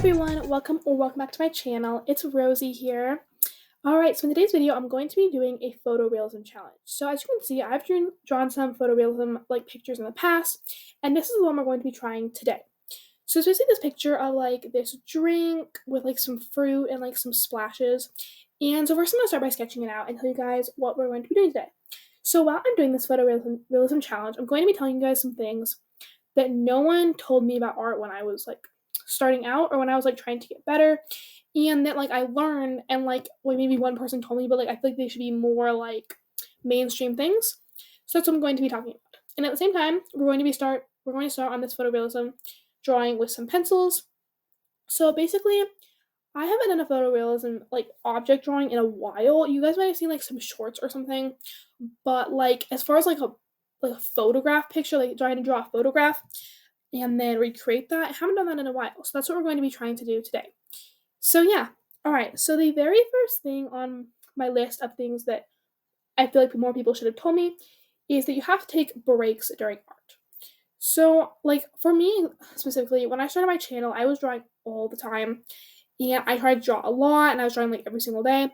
everyone, welcome back to my channel. It's Rosie here. Alright, so in today's video, I'm going to be doing a photorealism challenge. So as you can see, I've drawn some photorealism pictures in the past, and this is the one we're going to be trying today. So it's basically this picture of this drink with some fruit and some splashes. And so first I'm going to start by sketching it out and tell you guys what we're going to be doing today. So while I'm doing this photorealism challenge, I'm going to be telling you guys some things that no one told me about art when I was starting out or when I was trying to get better, and that I learned, and maybe one person told me, but I feel like they should be more mainstream things. So that's what I'm going to be talking about. And at the same time, we're going to start on this photorealism drawing with some pencils. So basically, I haven't done a photorealism object drawing in a while. You guys might have seen some shorts or something, but as far as a photograph picture, trying to draw a photograph and then recreate that, I haven't done that in a while. So that's what we're going to be trying to do today. So yeah, all right. So the very first thing on my list of things that I feel like more people should have told me is that you have to take breaks during art. So for me specifically, when I started my channel, I was drawing all the time, and I tried to draw a lot, and I was drawing every single day.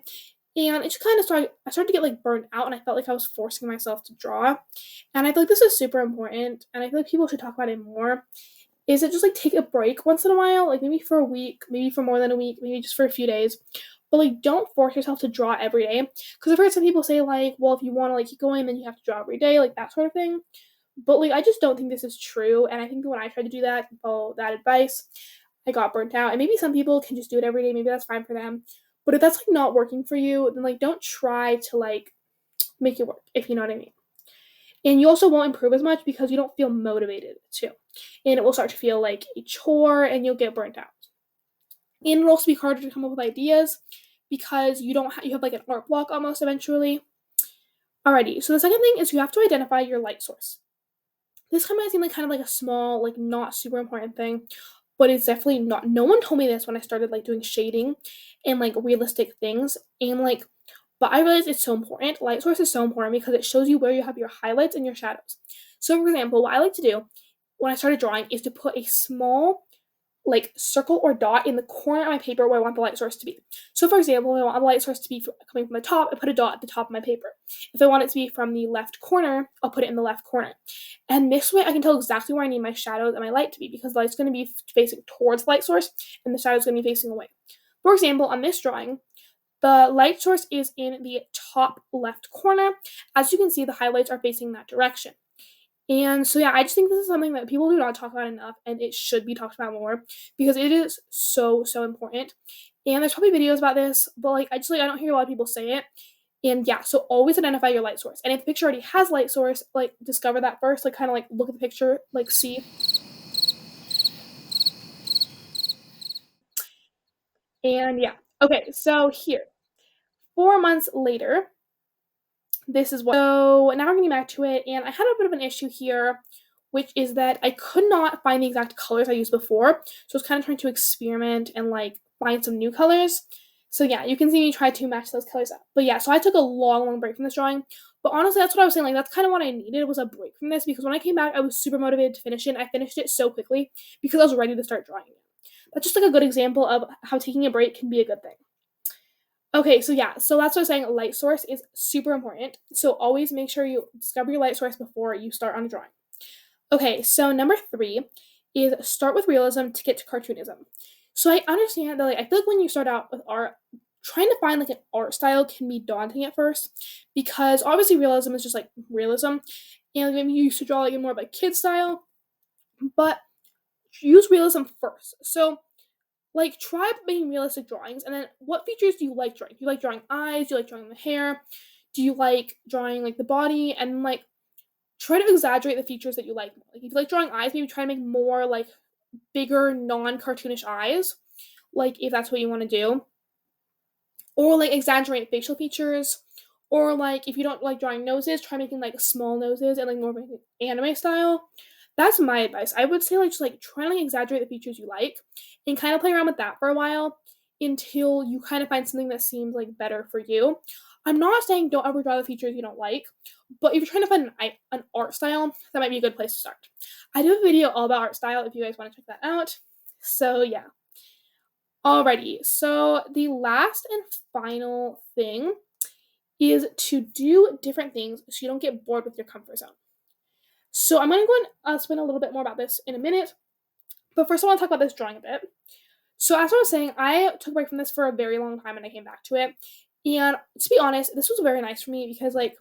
And it just kind of I started to get burnt out, and I felt like I was forcing myself to draw. And I feel like this is super important, and I feel like people should talk about it more. Is it just take a break once in a while, maybe for a week, maybe for more than a week, maybe just for a few days. But don't force yourself to draw every day. Because I've heard some people say well, if you want to keep going, then you have to draw every day, that sort of thing. But I just don't think this is true. And I think that when I tried to do that and follow that advice, I got burnt out. And maybe some people can just do it every day. Maybe that's fine for them. But if that's not working for you, then don't try to make it work, if you know what I mean. And you also won't improve as much because you don't feel motivated to. And it will start to feel like a chore, and you'll get burnt out. And it'll also be harder to come up with ideas because you have an art block almost eventually. Alrighty, so the second thing is you have to identify your light source. This might seem kind of a small, not super important thing, but it's definitely not. No one told me this when I started doing shading and realistic things, and but I realized it's so important. Light source is so important because it shows you where you have your highlights and your shadows. So for example, what I like to do when I started drawing is to put a small circle or dot in the corner of my paper where I want the light source to be. So for example, if I want the light source to be coming from the top, I put a dot at the top of my paper. If I want it to be from the left corner, I'll put it in the left corner. And this way I can tell exactly where I need my shadows and my light to be, because the light's going to be facing towards the light source and the shadow's going to be facing away. For example, on this drawing, the light source is in the top left corner. As you can see, the highlights are facing that direction. And so yeah, I just think this is something that people do not talk about enough, and it should be talked about more because it is so important. And there's probably videos about this, but I don't hear a lot of people say it. And yeah, so always identify your light source. And if the picture already has light source, discover that first. Kind of look at the picture, see. And yeah, okay. So here, 4 months later, this is what. So now we're getting back to it, and I had a bit of an issue here, which is that I could not find the exact colors I used before. So I was kind of trying to experiment and find some new colors. So yeah, you can see me try to match those colors up. But yeah, so I took a long break from this drawing. But honestly, that's what I was saying. That's kind of what I needed, was a break from this, because when I came back, I was super motivated to finish it. I finished it so quickly because I was ready to start drawing it. That's just a good example of how taking a break can be a good thing. Okay, so yeah, so that's what I'm saying. Light source is super important. So always make sure you discover your light source before you start on a drawing. Okay, so number 3 is start with realism to get to cartoonism. So I understand that I feel like when you start out with art, trying to find an art style can be daunting at first, because obviously realism is just realism, and maybe you used to draw more of a kid style, but use realism first. So try making realistic drawings, and then what features do you like drawing? Do you like drawing eyes? Do you like drawing the hair? Do you like drawing the body? And try to exaggerate the features that you like. If you like drawing eyes, maybe try to make more bigger, non-cartoonish eyes, if that's what you want to do. Or exaggerate facial features. Or if you don't like drawing noses, try making small noses and more of an anime style. That's my advice. I would say just try to exaggerate the features you like and kind of play around with that for a while until you kind of find something that seems better for you. I'm not saying don't ever draw the features you don't like, but if you're trying to find an art style, that might be a good place to start. I do a video all about art style if you guys want to check that out. So yeah. Alrighty, so the last and final thing is to do different things so you don't get bored with your comfort zone. So I'm gonna go and explain a little bit more about this in a minute, but first I want to talk about this drawing a bit. So as I was saying, I took a break from this for a very long time and I came back to it. And to be honest, this was very nice for me because like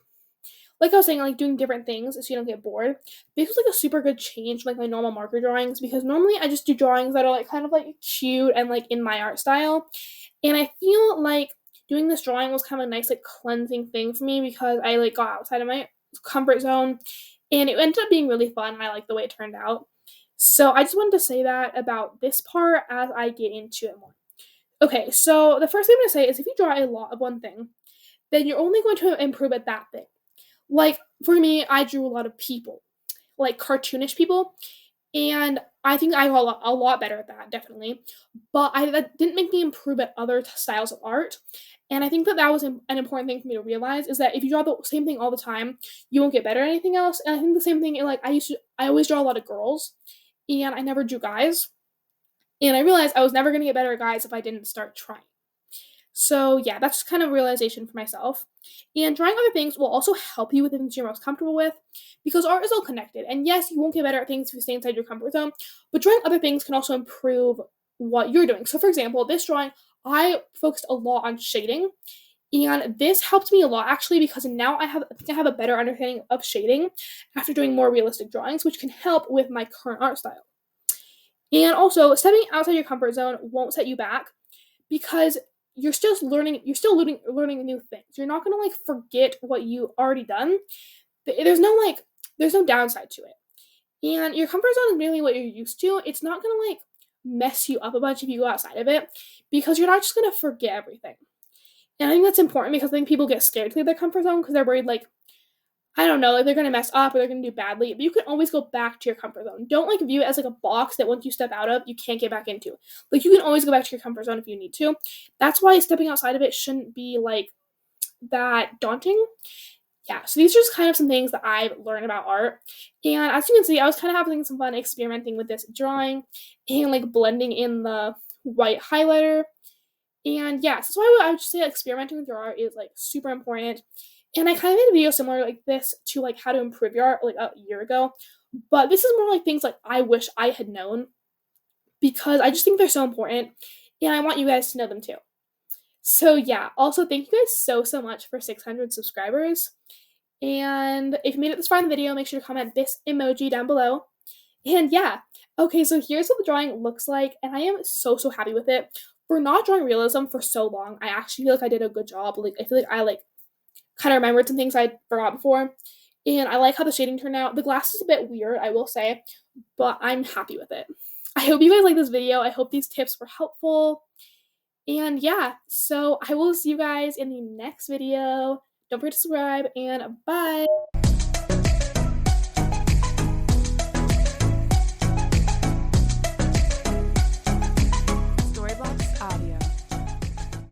I was saying, like doing different things so you don't get bored. This was like a super good change from like my normal marker drawings because normally I just do drawings that are like kind of like cute and like in my art style. And I feel like doing this drawing was kind of a nice like cleansing thing for me because I like got outside of my comfort zone and it ended up being really fun. I like the way it turned out. So I just wanted to say that about this part as I get into it more. Okay, so the first thing I'm going to say is if you draw a lot of one thing, then you're only going to improve at that thing. Like for me, I drew a lot of people, like cartoonish people, and I think I got a lot better at that, definitely. But that didn't make me improve at other styles of art. And I think that that was an important thing for me to realize is that if you draw the same thing all the time, you won't get better at anything else. And I think the same thing, like I always draw a lot of girls, and I never drew guys. And I realized I was never going to get better at guys if I didn't start trying. So yeah, that's just kind of a realization for myself. And trying other things will also help you with the things you're most comfortable with because art is all connected. And yes, you won't get better at things if you stay inside your comfort zone, but trying other things can also improve what you're doing. So for example, this drawing, I focused a lot on shading. And this helped me a lot actually because now I think I have a better understanding of shading after doing more realistic drawings, which can help with my current art style. And also, stepping outside your comfort zone won't set you back because you're still learning new things. You're not going to like forget what you already done. There's no downside to it. And your comfort zone is merely what you're used to. It's not going to like mess you up a bunch if you go outside of it because you're not just going to forget everything. And I think that's important because I think people get scared to leave their comfort zone because they're worried like I don't know, like they're gonna mess up or they're gonna do badly, but you can always go back to your comfort zone. Don't like view it as like a box that once you step out of, you can't get back into. Like you can always go back to your comfort zone if you need to. That's why stepping outside of it shouldn't be like that daunting. Yeah, so these are just kind of some things that I've learned about art. And as you can see, I was kind of having some fun experimenting with this drawing and like blending in the white highlighter. And yeah, so that's why I would just say experimenting with your art is like super important. And I kind of made a video similar like this to like how to improve your art like a year ago. But this is more like things like I wish I had known because I just think they're so important and I want you guys to know them too. So yeah, also thank you guys so much for 600 subscribers. And if you made it this far in the video, make sure to comment this emoji down below. And yeah, okay, so here's what the drawing looks like, and I am so happy with it. For not drawing realism for so long, I actually feel like I did a good job. Like I feel like I like kind of remembered some things I forgot before. And I like how the shading turned out. The glass is a bit weird, I will say, but I'm happy with it. I hope you guys like this video. I hope these tips were helpful. And yeah, so I will see you guys in the next video. Don't forget to subscribe and bye.